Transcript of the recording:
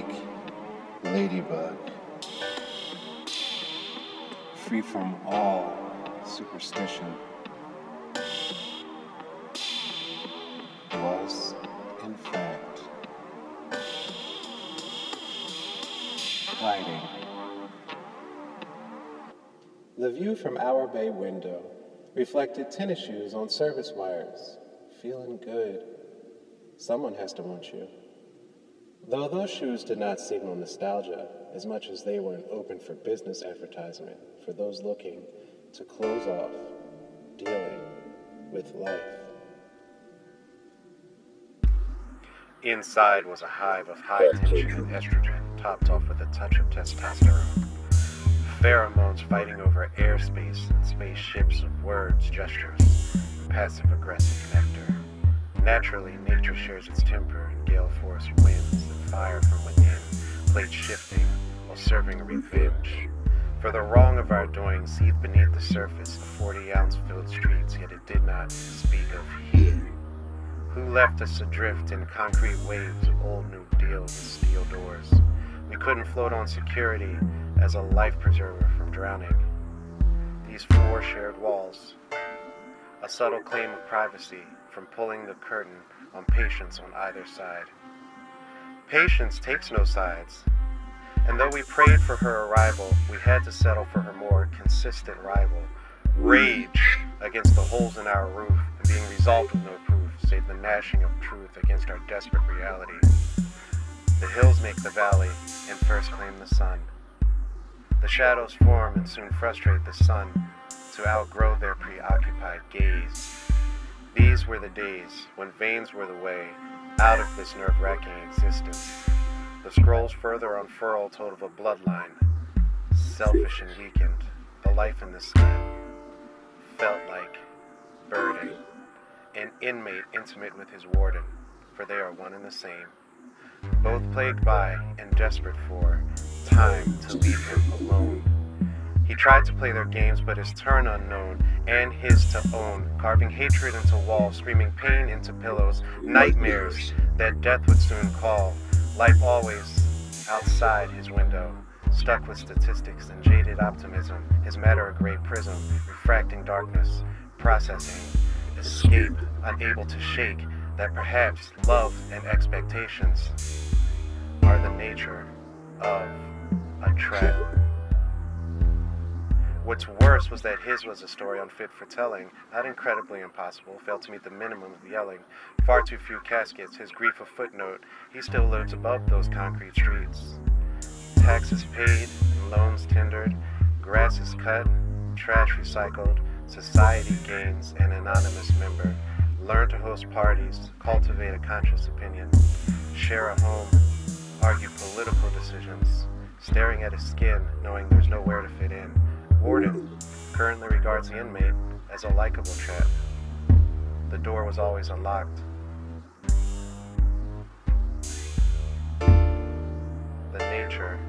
unique ladybug, free from all superstition, was, in fact, hiding. The view from our bay window reflected tennis shoes on service wires. Feeling good. Someone has to want you. Though those shoes did not signal nostalgia as much as they were an open for business advertisement for those looking to close off dealing with life. Inside was a hive of high-tension estrogen, topped off with a touch of testosterone. Pheromones fighting over airspace and spaceships of words, gestures, and passive-aggressive nectar. Naturally, nature shares its temper in gale force winds and fire from within, plates shifting while serving revenge. For the wrong of our doing seethed beneath the surface of 40-ounce filled streets, yet it did not speak of he. Who left us adrift in concrete waves of old New Deal with steel doors. We couldn't float on security as a life preserver from drowning. These four shared walls, a subtle claim of privacy from pulling the curtain on patience on either side. Patience takes no sides, and though we prayed for her arrival, we had to settle for her more consistent rival. Rage against the holes in our roof and being resolved with no proof, save the gnashing of truth against our desperate reality. The hills make the valley and first claim the sun. The shadows form and soon frustrate the sun to outgrow their preoccupied gaze. These were the days when veins were the way out of this nerve-wracking existence. The scrolls further unfurled told of a bloodline, selfish and weakened. The life in the skin felt like burden, an inmate intimate with his warden, for they are one and the same. Both plagued by and desperate for time to leave him alone. He tried to play their games, but his turn unknown, and his to own, carving hatred into walls, screaming pain into pillows, nightmares that death would soon call. Life always outside his window, stuck with statistics and jaded optimism, his matter a gray prism, refracting darkness, processing, escape, unable to shake, that perhaps love and expectations are the nature of a trap. What's worse was that his was a story unfit for telling, not incredibly impossible, failed to meet the minimum of yelling. Far too few caskets, his grief a footnote, he still lives above those concrete streets. Taxes paid, loans tendered, grass is cut, trash recycled, society gains an anonymous member. Learn to host parties, cultivate a conscious opinion, share a home, argue political decisions, staring at his skin, knowing there's nowhere to fit in. Warden currently regards the inmate as a likable trap. The door was always unlocked. The nature